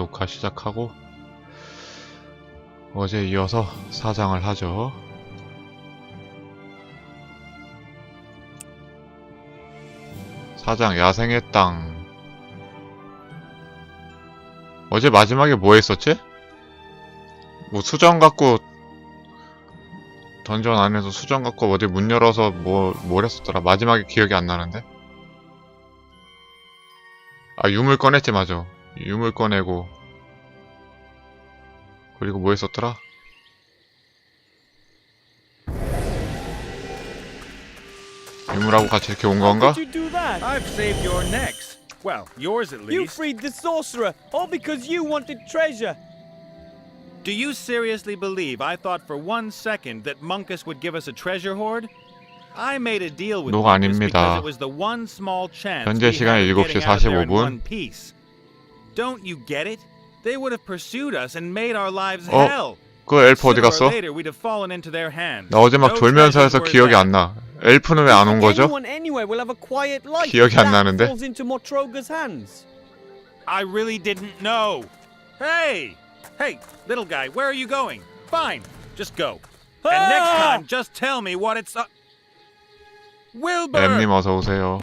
녹화 시작하고 어제 이어서 사장을 하죠. 사장 야생의 땅. 어제 마지막에 뭐 했었지? 뭐 수정 갖고 던전 안에서 수정 갖고 어디 문 열어서 뭘 했었더라. 마지막에 기억이 안 나는데. 아, 유물 꺼냈지. 맞아, 유물 꺼내고. 그리고 뭐 했었더라? 유물하고 같이 이렇게 온 건가? How did you do that? I've saved your necks. Well, yours at least. You freed the sorcerer, all because you wanted treasure. Do you seriously believe I thought for 1 second that Munkus would give us a treasure hoard? I made a deal with 노가 Munkus because 아닙니다. it was the one small chance 현재 we 시간 had of 7시 getting out of there in 45분. one piece. Don't you get it? They would have pursued us and made our lives hell. 그 엘프 어디 Sooner or 갔어? later, we'd have fallen into their hands. 나 어제 막 No 졸면서 해서 treasures 기억이 were 안 나. 엘프는 왜 안 온 거죠? Anyone anywhere will have a quiet life. 기억이 안 That 나는데. falls into Motroga's hands. I really didn't know. Hey! Hey, little guy, where are you going? Fine, just go. And next time, just tell me what it's... Wilbur! 엠님 어서 오세요.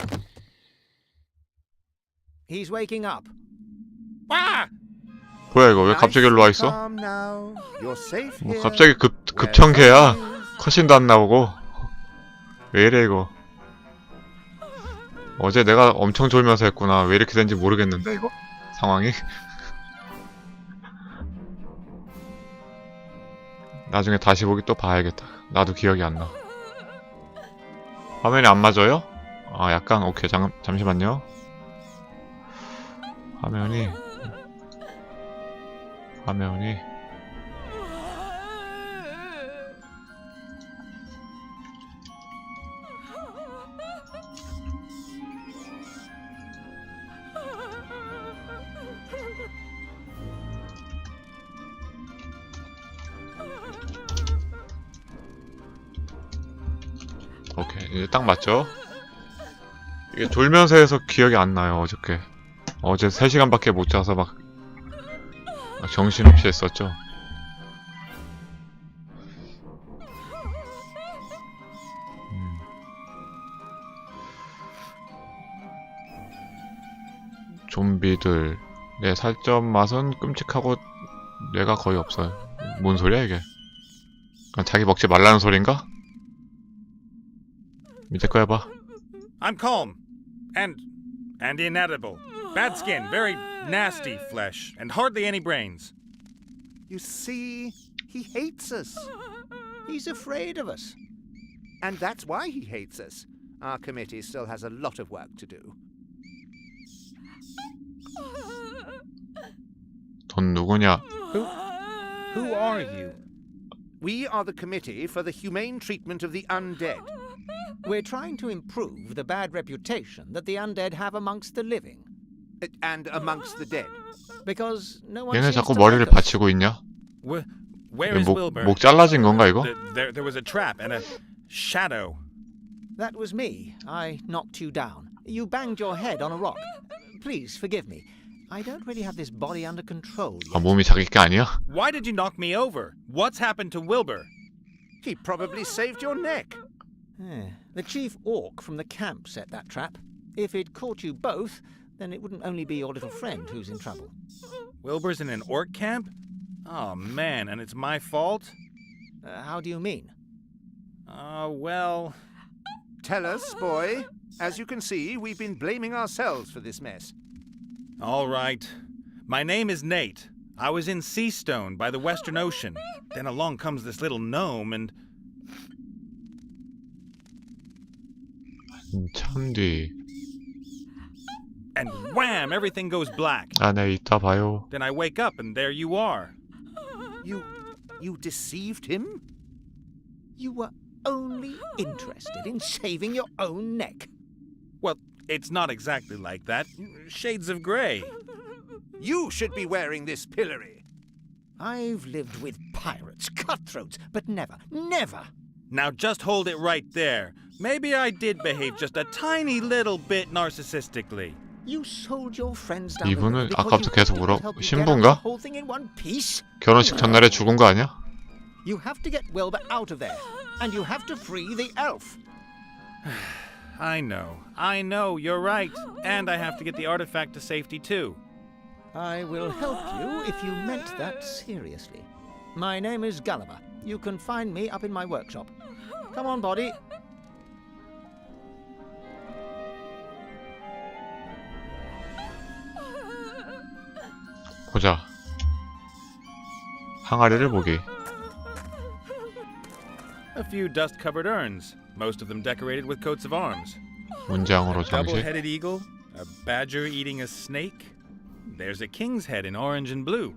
He's waking up. Ah! 뭐야 이거 왜 갑자기 일로 와 있어? Calm now. You're safe 뭐 here. 갑자기 급청개야. 컷신도 안 나오고. 왜 이래 이거. 어제 내가 엄청 졸면서 했구나. 왜 이렇게 된지 모르겠는데 이거 상황이. 나중에 다시 보기 또 봐야겠다. 나도 기억이 안 나. 화면이 안 맞아요? 아 약간 오케이. 잠시만요. 화면이 오케이 이제 딱 맞죠? 이게 졸면서 해서 기억이 안 나요. 어제 3시간밖에 못 자서 막 정신없이 했었죠. 좀비들 내 살점 맛은 끔찍하고 뇌가 거의 없어요. 뭔 소리야 이게? 그냥 자기 먹지 말라는 소린가? 밑에 거 해봐. I'm calm. And inedible. Bad skin, very nasty flesh, and hardly any brains. You see, he hates us. He's afraid of us. And that's why he hates us. Our committee still has a lot of work to do. 돈 누구냐? Who are you? We are the Committee for the Humane Treatment of the Undead. We're trying to improve the bad reputation that the undead have amongst the living. And amongst the dead. Because no one 얘는 seems 자꾸 to 머리를 like us. 받치고 있냐? Where is Wilbur? 목 잘라진 건가 이거? There was a trap and a shadow. That was me. I knocked you down. You banged your head on a rock. Please forgive me. I don't really have this body under control 아 yet. 몸이 자기 게 아니야? Why did you knock me over? What's happened to Wilbur? He probably saved your neck. The chief orc from the camp set that trap. If it caught you both, then it wouldn't only be your little friend who's in trouble. Wilbur's in an orc camp? Oh man, and it's my fault? How do you mean? Well... Tell us, boy. As you can see, we've been blaming ourselves for this mess. All right. My name is Nate. I was in Seastone by the Western Ocean. Then along comes this little gnome and... 한참 뒤. And wham! Everything goes black. 아, 네, 이따 봐요. Then I wake up and there you are. You deceived him? You were only interested in saving your own neck. Well, it's not exactly like that. Shades of grey. You should be wearing this pillory. I've lived with pirates, cutthroats, but never. Now just hold it right there. Maybe I did behave just a tiny little bit narcissistically. You sold your friends down the 이분은 river because 아까부터 you 계속 hoped it 울어. would help you get out of the 신부인가? whole thing in one piece? 결혼식 전날에 죽은 거 아니야? You have to get Wilbur out of there, and you have to free the elf. I know, you're right. And I have to get the artifact to safety too. I will help you if you meant that seriously. My name is Gulliver. You can find me up in my workshop. Come on, body. 보자. 항아리를 보기. A few dust-covered urns, most of them decorated with coats of arms. 문장으로 A 장식. double-headed eagle, a badger eating a snake. There's a king's head in orange and blue.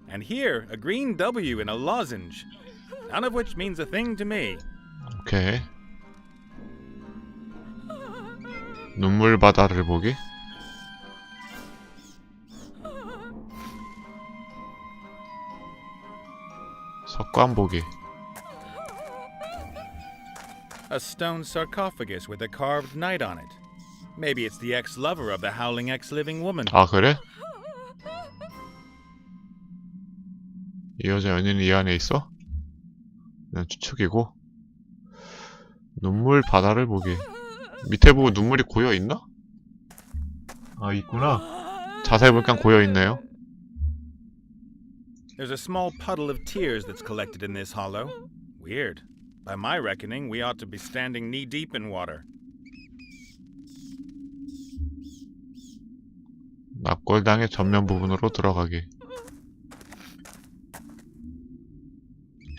And here, a green W in a lozenge. None of which means a thing to me. 오케이. 눈물 바다를 보기. 석관 보기. A stone sarcophagus with a carved knight on it. Maybe it's the ex-lover of the howling ex-living woman. 아 그래? 이 여자 연인이 이 안에 있어? 그냥 추측이고. 눈물 바다를 보기. 밑에 보고 눈물이 고여 있나? 아 있구나. 자세히 보니까 고여 있네요. There's a small puddle of tears that's collected in this hollow. Weird. By my reckoning, we ought to be standing knee-deep in water. 납골당의 전면 부분으로 들어가기.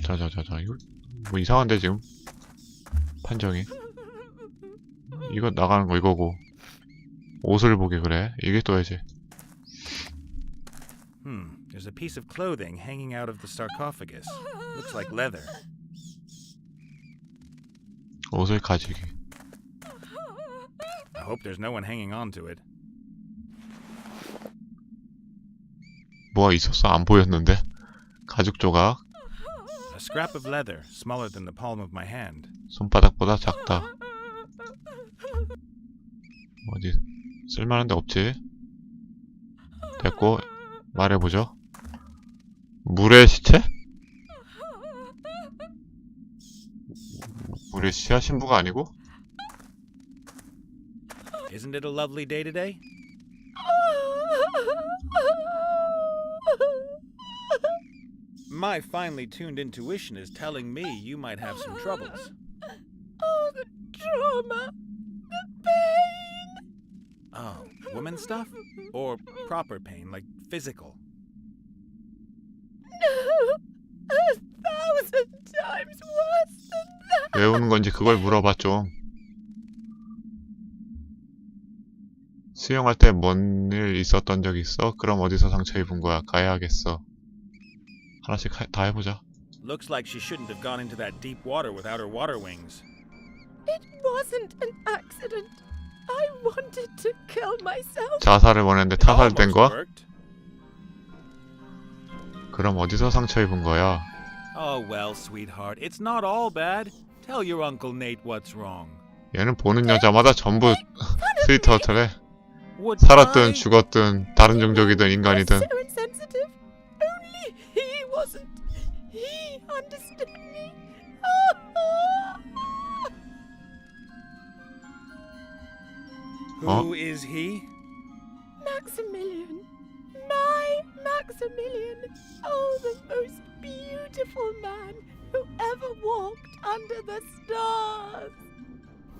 자자자자 이거 뭐 이상한데 지금 판정이. 이거 나가는 거 이거고. 옷을 보기 그래. 이게 또야지. There's a piece of clothing hanging out of the sarcophagus. Looks like leather. 옷을 가지기. I hope there's no one hanging on to it. 뭐가 있었어? 안 보였는데. 가죽 조각. A scrap of leather, smaller than the palm of my hand. 손바닥보다 작다. 어디 쓸만한 데 없지? 됐고 말해보죠. 물의 시체? 물의 시체야? 신부가 아니고? Isn't it a lovely day today? My finely tuned intuition is telling me you might have some troubles. Oh, the trauma. The pain. Oh, woman stuff? Or proper pain, like physical? No. 1,000 times worse than that. 왜 우는 건지 그걸 물어봐 좀. 수영할 때 뭔 일 있었던 적 있어? 그럼 어디서 상처 입은 거야? 가야겠어. 하나씩 다 해보자. Looks like she shouldn't have gone into that deep water without her water wings. It wasn't an accident. I wanted to kill myself. 자살을 원했는데 타살된 Almost 거야? worked. 그럼 어디서 상처 입은 거야? Oh well, sweetheart, it's not all bad. Tell your Uncle Nate what's wrong. 얘는 보는 여자마다 전부 스위트하트래. Would 살았든 I? 죽었든 다른 종족이든 인간이든. So insensitive. Only he wasn't. He understood me. Who is he? Maximilian. My Maximilian. Oh, the most beautiful man who ever walked under the stars.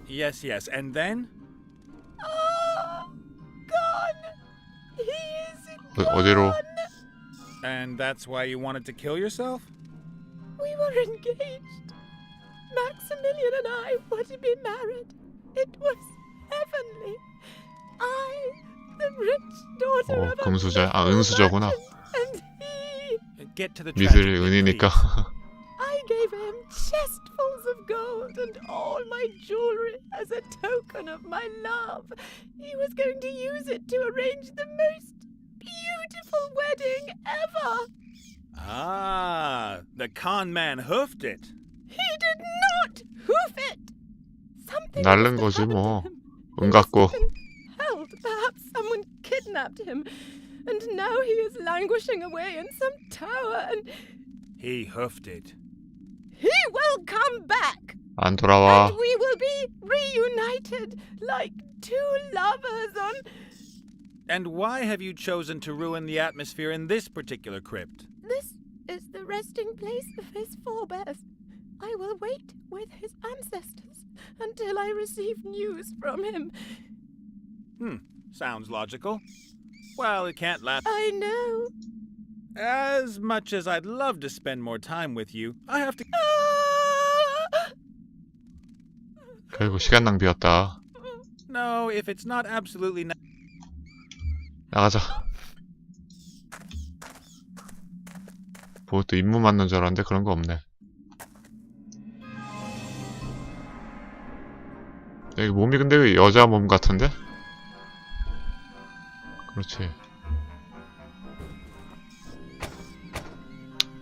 Yes, and then? Ah, gone. He is 어디로? gone. And that's why you wanted to kill yourself? We were engaged. Maximilian and I were to be married. It was heavenly. I, the rich daughter of a 금수저, 은수저구나. and he. Get to the 미술 tragedy, 은이니까. please. I gave him chestfuls of gold and all my jewelry as a token of my love. He was going to use it to arrange the most beautiful wedding ever. Ah, the con man hoofed it. He did not hoof it. Something 날른 must 거지 have happened 뭐. to him. 운 갖고. He must have been held. Perhaps someone kidnapped him, and now he is languishing away in some tower, and He hoofed it. he will come back, 안 돌아와. and we will be reunited like two lovers on... And why have you chosen to ruin the atmosphere in this particular crypt? This is the resting place of his forebears. I will wait with his ancestors until I receive news from him. Sounds logical. Well, it can't last. I know. As much as I'd love to spend more time with you, I have to. 결국 시간 낭비였다. No, if it's not absolutely. 나가자. 뭐 또 임무 맞는 줄 알았는데 그런 거 없네. 여기 몸이 근데 여자 몸 같은데? 그렇지.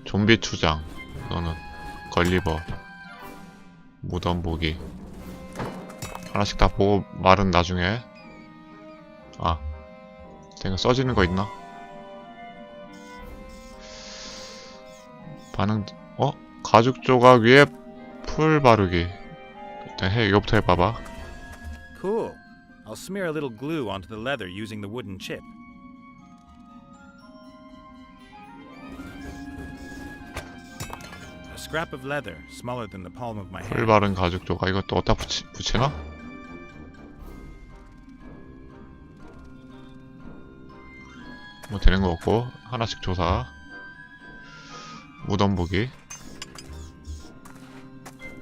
좀비 추장. 너는 걸리버. 무덤 보기. 하나씩 다 보고 말은 나중에. 아, 내가 써지는 거 있나? 반응. 가죽 조각 위에 풀 바르기. 일단 이거부터 해봐봐. Cool. I'll smear a little glue onto the leather using the wooden chip. A scrap of leather, smaller than the palm of my 풀 hand. 바른 가죽 조각. 이것도 어디다 붙이나? 뭐 되는 거 없고 하나씩 조사. 무덤 보기.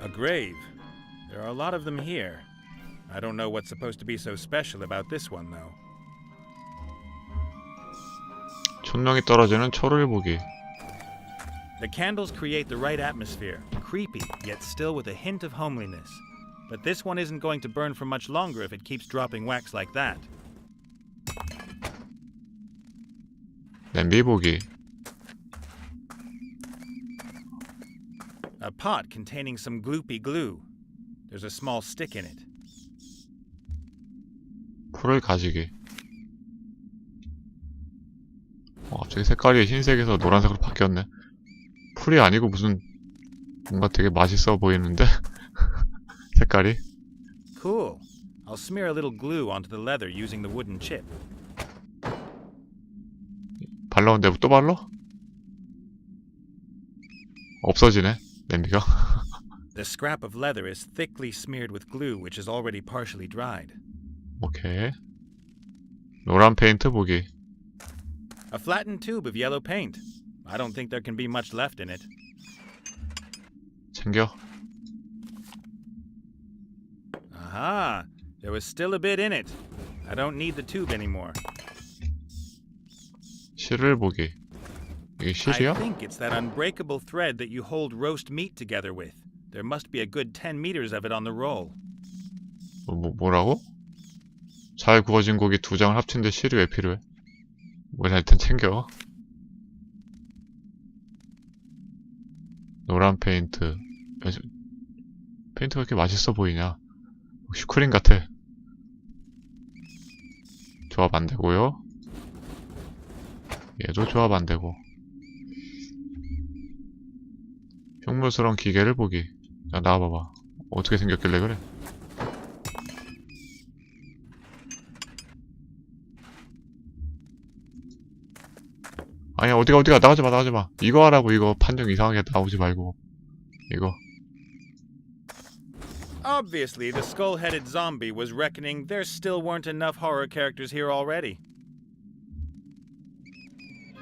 A grave. There are a lot of them here. I don't know what's supposed to be so special about this one, though. 촌농이 떨어지는 초를 보기. The candles create the right atmosphere, creepy, yet still with a hint of homeliness. But this one isn't going to burn for much longer if it keeps dropping wax like that. 냄비 보기. A pot containing some gloopy glue. There's a small stick in it. 풀을 가지기. 갑자기 색깔이 흰색에서 노란색으로 바뀌었네. 풀이 아니고 무슨 뭔가 되게 맛있어 보이는데? 색깔이. Cool. I'll smear a little glue onto the leather using the wooden chip. 발라온데 또 발라? 없어지네, 냄비가. The scrap of leather is thickly smeared with glue which is already partially dried. 오케이. 노란 페인트 보기. A flattened tube of yellow paint. I don't think there can be much left in it. 챙겨. Aha! There was still a bit in it. I don't need the tube anymore. 실을 보기. 이게 I 실이야? think it's that unbreakable thread that you hold roast meat together with. There must be a good 10 meters of it on the roll. 뭐라고? 잘 구워진 고기 2장을 합친데 실이 왜 필요해? 뭘 하여튼 챙겨. 노란 페인트. 페인트가 이렇게 맛있어 보이냐? 슈크림 같아. 조합 안 되고요. 얘도 조합 안 되고. 흉물스러운 기계를 보기. 자, 나와봐봐. 어떻게 생겼길래 그래? 아니야, 어디가, 나가지마. 이거 하라고, 이거. 판정 이상하게 나오지 말고. 이거. Obviously, the skull-headed zombie was reckoning there still weren't enough horror characters here already.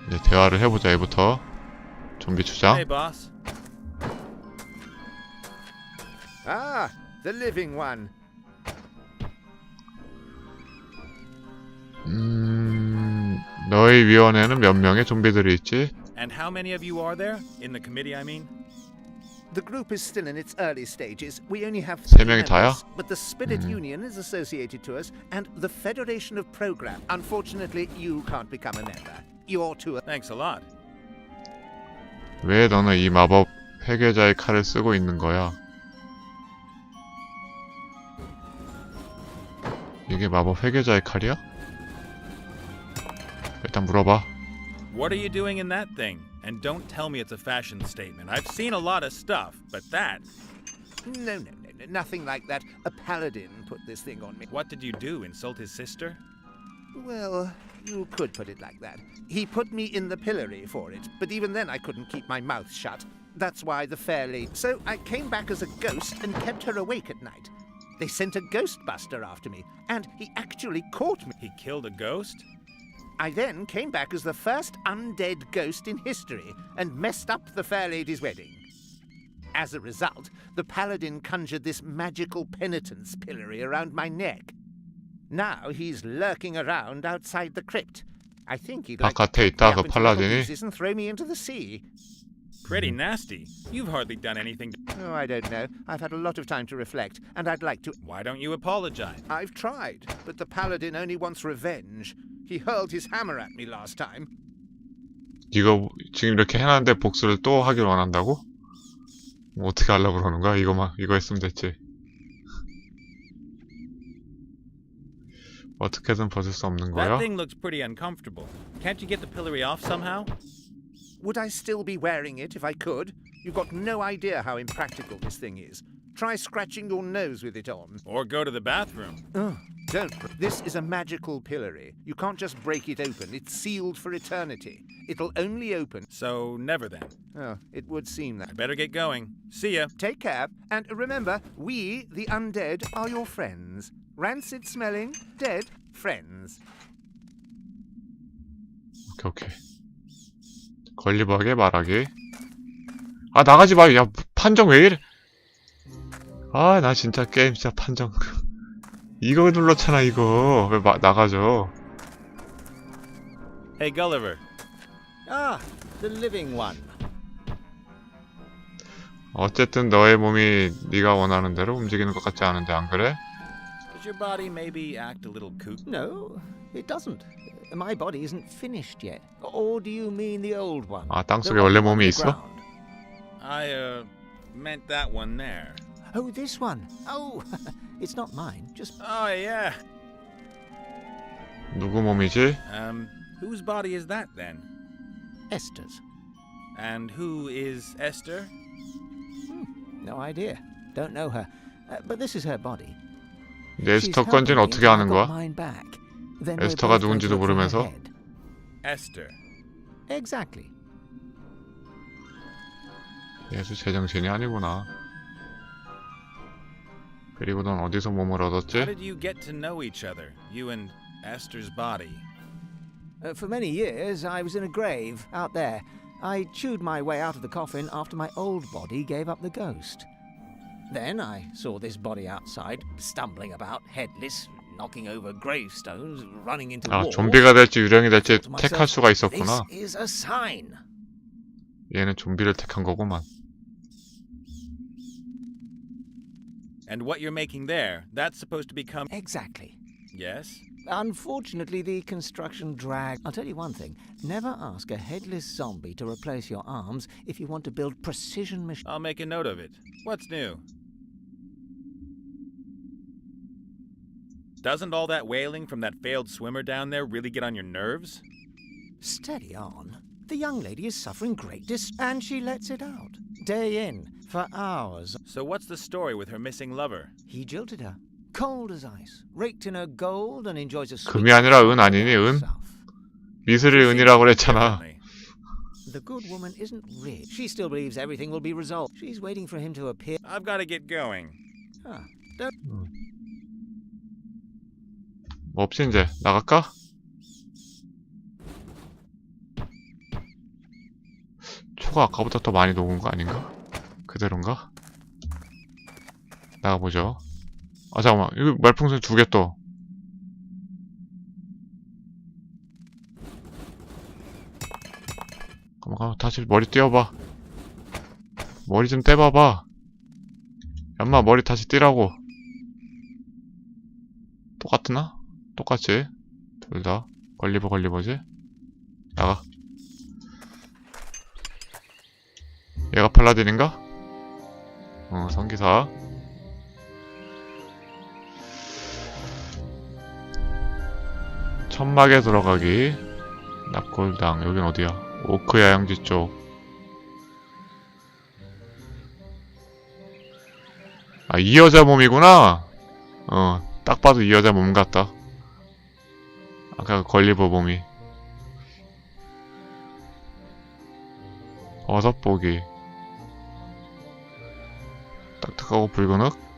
이제 대화를 해보자, 얘부터. 좀비 추장. Hey, boss. Ah, the living one. 너희 위원회는 몇 명의 좀비들이 있지? And how many of you are there? In the committee, I mean? The group is still in its early stages. We only have 세 3 명이 다야? members, but the Spirit Union is associated to us, and the Federation of Program. Unfortunately, you can't become a member. You're too... Thanks a lot. 왜 너는 이 마법 회계자의 칼을 쓰고 있는 거야? 이게 마법 회계자의 칼이야? 일단 물어봐. What are you doing in that thing? And don't tell me it's a fashion statement. I've seen a lot of stuff, but that... No, nothing like that. A paladin put this thing on me. What did you do, insult his sister? Well, you could put it like that. He put me in the pillory for it, but even then I couldn't keep my mouth shut. That's why the fair lady... So I came back as a ghost and kept her awake at night. They sent a ghostbuster after me, and he actually caught me. He killed a ghost? I then came back as the first undead ghost in history and messed up the fair lady's wedding. As a result, the paladin conjured this magical penitence pillory around my neck. Now he's lurking around outside the crypt. I think he'd like to 바깥에 cut me 있다 up 그 into little 팔라딘이. pieces and throw me into the sea. Pretty nasty. You've hardly done anything to... Oh, I don't know. I've had a lot of time to reflect, and I'd like to... Why don't you apologize? I've tried, but the paladin only wants revenge. He hurled his hammer at me last time. 이거 지금 이렇게 해놨는데 복수를 또 하길 원한다고? 뭐 어떻게 하려고 그러는 거야? 이거 했으면 됐지. 어떻게든 벗을 수 없는 That 거야? thing looks pretty uncomfortable. Can't you get the pillory off somehow? Would I still be wearing it if I could? You've got no idea how impractical this thing is. Try scratching your nose with it on. Or go to the bathroom? Oh, don't. This is a magical pillory. You can't just break it open. It's sealed for eternity. It'll only open... So never then. Oh, it would seem that. I better get going. See ya. Take care, and remember, we, the undead, are your friends. Rancid-smelling, dead friends. 오케이. 걸리버하게 말하기. 아 나가지 마. 야 판정 왜 이래? 아 나 진짜 게임 진짜 판정. 이거 눌렀잖아 이거. 왜 나가죠? Hey, Gulliver. Ah, the living one. 어쨌든 너의 몸이 네가 원하는 대로 움직이는 것 같지 않은데 안 그래? Does your body maybe act a little kook? No, it doesn't. My body isn't finished yet. Or do you mean the old one? 아 땅속에 The 원래 one on 몸이 the 있어? ground? I, meant that one there. Oh, this one. Oh, it's not mine. Just Oh, yeah. 누구 몸이지? Whose body is that then? Esther's. And who is Esther? No idea. Don't know her. But this is her body. 에스터 She's 건지는 helping me 어떻게 until I 아는 got 거야? mine back. Then we're 에스터가 both going to 누군지도 look for her 모르면서? head. Esther. Exactly. 예수 제정신이 아니구나. 그리고 넌 어디서 몸을 How 얻었지? did you get to know each other? You and Esther's body. For many years, I was in a grave out there. I chewed my way out of the coffin after my old body gave up the ghost. Then I saw this body outside, stumbling about, headless, knocking over gravestones, running into 아 walls. 좀비가 될지 유령이 될지 Thought to 택할 myself, 수가 있었구나. This is a sign. 얘는 좀비를 택한 거구만. And what you're making there, that's supposed to become... Exactly. Yes? Unfortunately, the construction dragged. I'll tell you one thing. Never ask a headless zombie to replace your arms if you want to build precision machines. I'll make a note of it. What's new? Doesn't all that wailing from that failed swimmer down there really get on your nerves? Steady on. The young lady is suffering great distress, and she lets it out. Day in, for hours. So what's the story with her missing lover? He jilted her, cold as ice, raked in her gold, and enjoys a sweet 금이 아니라 은 아니니 은? south. 미술의 은이라고 그랬잖아. Differently. The good woman isn't rich. She still believes everything will be resolved. She's waiting for him to appear. I've got to get going. Ah, don't. 뭐 없지 이제 나갈까? 초가 아까보다 더 많이 녹은 거 아닌가? 그대로인가? 나가보죠. 아 잠깐만 이거 말풍선 2개 또. 잠깐만 다시 머리 띄워봐. 머리 좀 떼봐봐. 엄마 머리 다시 띄라고. 똑같으나? 똑같지? 둘 다. 걸리버지? 나가. 얘가 팔라딘인가? 성기사. 천막에 들어가기. 납골당. 여긴 어디야? 오크 야영지 쪽. 아, 이 여자 몸이구나. 딱 봐도 이 여자 몸 같다. 아까 그 걸리버 몸이. 버섯 보기. 딱딱하고 붉은 흙.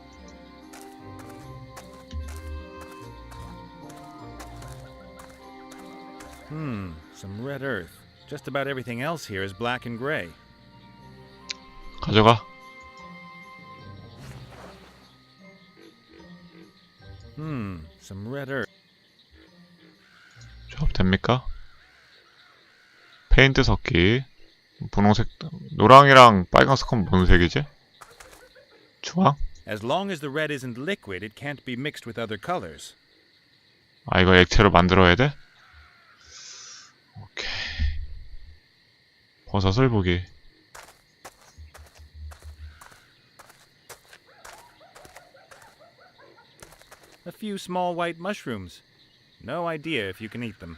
Some red earth. Just about everything else here is black and gray. 가져가. Some red earth. 조합 됩니까? 페인트 섞기. 분홍색, 노랑이랑 빨간색은 뭔 색이지? 주황? As long as the red isn't liquid, it can't be mixed with other colors. 아, 이거 액체로 만들어야 돼? 오케이. 버섯을 보기. A few small white mushrooms. No idea if you can eat them.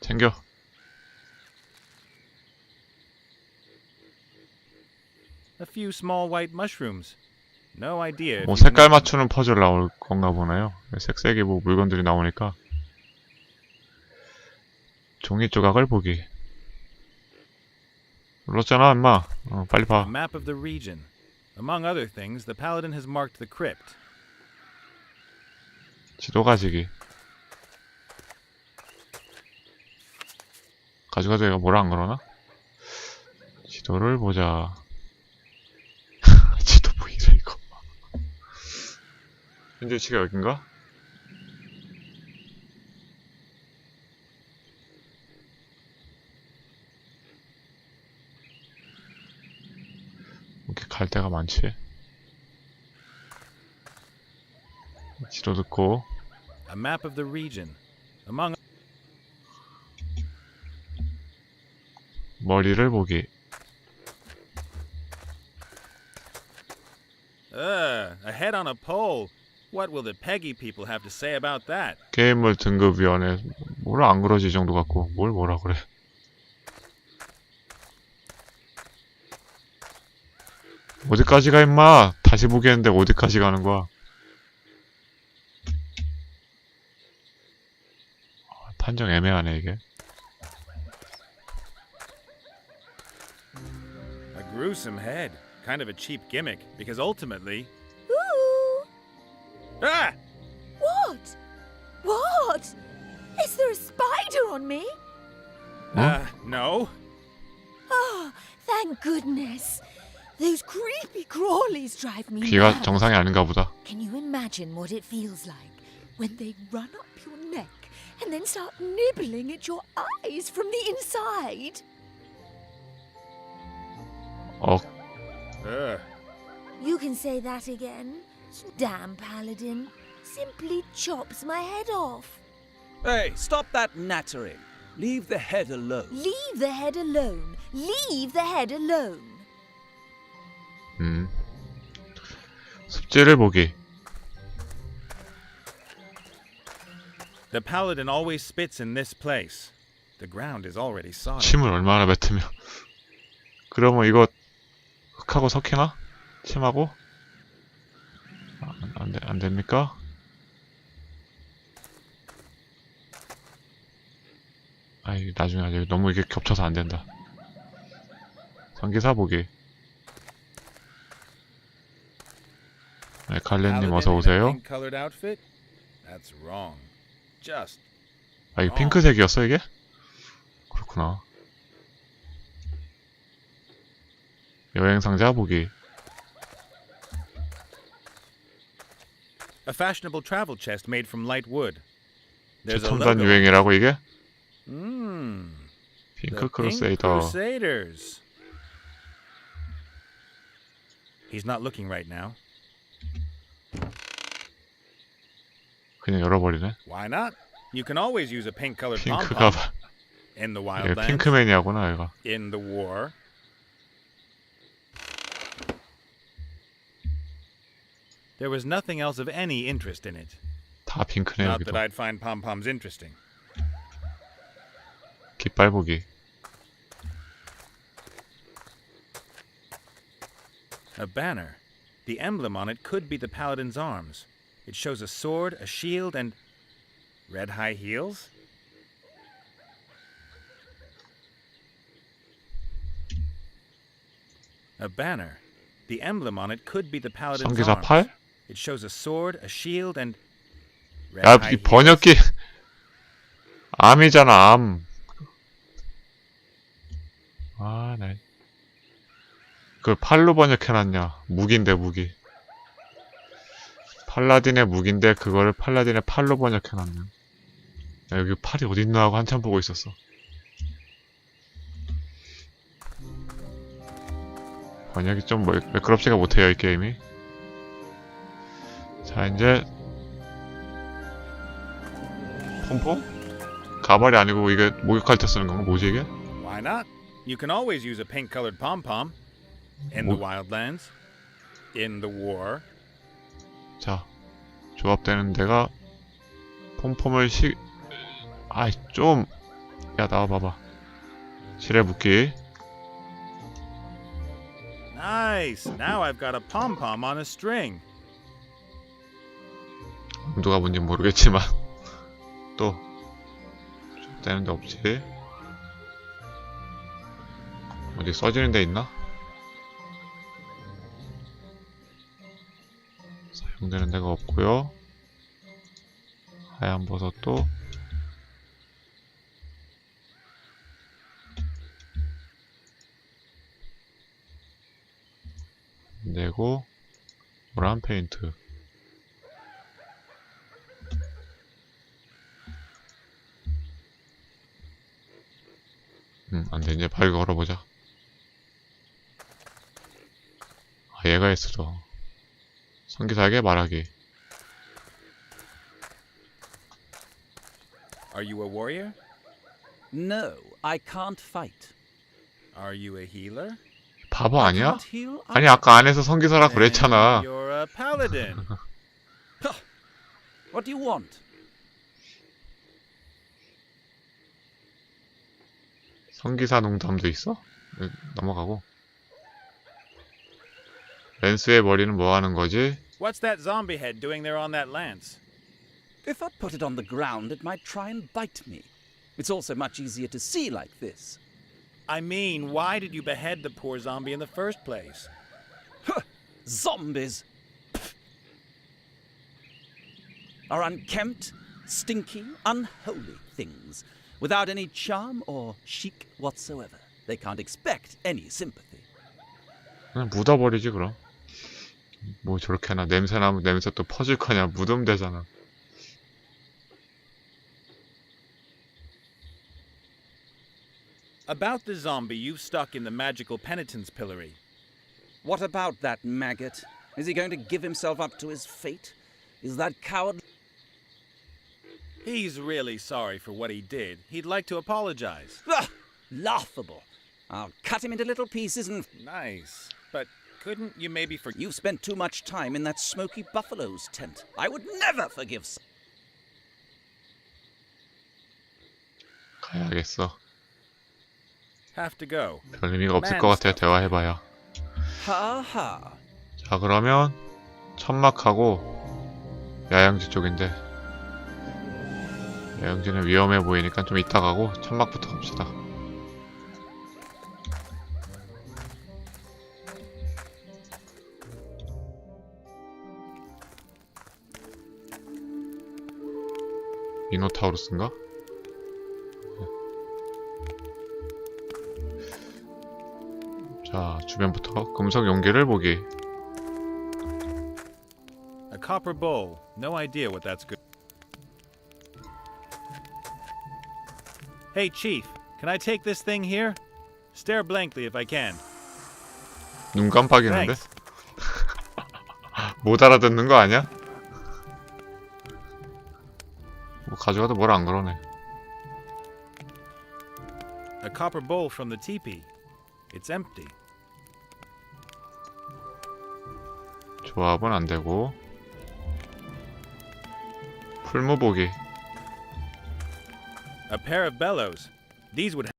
챙겨. A few small white mushrooms. No idea if 뭐 you can 색깔 eat them. 맞추는 퍼즐 나올 건가 보네요. 색색이 뭐 물건들이 나오니까. 종이 조각을 보기. 눌렀잖아, 임마. 빨리 A 봐. map of the region. Among other things, the paladin has marked the crypt. 지도 가지기. 가져가도 얘가 뭐라 안 그러나? 지도를 보자. 지도 보이래, 이거. 현재 위치가 여긴가? 이렇게 갈 데가 많지? 지도 듣고. A map of the region. Among 머리를 보기. a head on a pole. What will the Peggy people have to say about that? 게임물 등급위원회. 뭐라 안 그러지, 이 정도 갖고. 뭘 뭐라 그래. 어디까지 가, 임마? 다시 보겠는데 어디까지 가는 거야? 판정 애매하네, 이게. A gruesome head. Kind of a cheap gimmick, because ultimately... Ooh! Ah! What? What? Is there a spider on me? No. Oh, thank goodness. Those creepy crawlies drive me 귀가 mad. 정상이 아닌가 보다. Can you imagine what it feels like when they run up your neck and then start nibbling at your eyes from the inside? You can say that again. Damn paladin. Simply chops my head off. Hey, stop that nattering. Leave the head alone. Leave the head alone. Leave the head alone. 습지를 보기. The paladin always spits in this place. The ground is already solid. 침을 얼마나 뱉으면. 그러면 이거 흙하고 섞이나? 침하고? 안 됩니까? 아이, 나중에 하자. 너무 이게 겹쳐서 안 된다. 전기사 보기. 네, 갈렌님 어서 오세요. Pink-colored outfit? That's wrong. Just 아, 이거 핑크색이었어, 이게? 그렇구나. 여행 상자 보기. a fashionable travel chest made from light wood. There's a 최첨단 logo. 유행이라고 이게? The 핑크 Pink 크루세이더. Crusaders. He's not looking right now. 그냥 열어버리네. Why not? You can always use a pink-colored 핑크 pom-pom 가발. in the 얘 wildlands, 핑크맨이야구나, 얘가. in the war. There was nothing else of any interest in it. 다 핑크네, Not 여기도. that I'd find pom-poms interesting. 깃발 보기. A banner. The emblem on it could be the paladin's arms. It shows a sword, a shield, and red high heels? A banner. The emblem on it could be the paladin's 성기사 arms. 팔? It shows a sword, a shield, and red 야, high 이 heels. 번역기 암이잖아, 암. 아, 나 그걸 팔로 번역해놨냐. 무기인데, 무기. 팔라딘의 무기인데 그거를 팔라딘의 팔로 번역해놨냐. 야, 여기 팔이 어딨나 하고 한참 보고 있었어. 번역이 좀 매끄럽지가 못해요, 이 게임이. 자, 이제 폼폼? 가발이 아니고 이게 목욕할 때 쓰는 건가? 뭐지 이게? Why not? You can always use a pink-colored pom-pom. In the wildlands. In the war. 자, 조합되는 데가 폼폼을 아이 좀... 야, 나와봐봐. 실에 묶기. Nice. Now I've got a pom-pom on a string. 누가 뭔지 모르겠지만 또 조합되는 데 없지. 어디 써지는 데 있나? 사용되는 데가 없고요. 하얀 버섯도 내고 노란 페인트. 안돼. 이제 바위 걸어보자. 아, 얘가 했어. 성기사에게 말하기. Are you a warrior? No, I can't fight. Are you a healer? 바보 아니야? Can't heal? 아니 아까 안에서 성기사라 Then 그랬잖아. You're a paladin. What do you want? 성기사 농담도 있어? 넘어가고. 랜스의 머리는 뭐 하는 거지? What's that zombie head doing there on that lance? If I put it on the ground, it might try and bite me. It's also much easier to see like this. I mean, why did you behead the poor zombie in the first place? Zombies! Are unkempt, stinky, unholy things, without any charm or chic whatsoever. They can't expect any sympathy. 그냥 묻어버리지 그럼. 뭐 저렇게 하나. 냄새 나면 냄새 또 퍼질 거냐. 묻으면 되잖아. About the zombie you've stuck in the magical penitence pillory. What about that maggot? Is he going to give himself up to his fate? Is that coward? He's really sorry for what he did. He'd like to apologize. Ah, laughable. I'll cut him into little pieces and... Nice. But couldn't you maybe forgive... You've spent too much time in that smoky buffalo's tent. I would never forgive... 가야겠어. Have to go. 별 의미가 없을 것 같아. 대화해봐야. 하하. 자, 그러면 천막하고 야영지 쪽인데, 야영지는 위험해 보이니까 좀 이따 가고 천막부터 갑시다. 미노타우루스인가? 자, 주변부터 금속 용기를 보기. A copper bowl. No idea what that's good. Hey, Chief. Can I take this thing here? Stare blankly if I can. 눈 깜빡이는데? Thanks. 못 알아듣는 거 아니야? 뭐 가져가도 뭘 안 그러네. A copper bowl from the teepee. It's empty. 조합은 안 되고. 풀무 보기. A pair of bellows. These would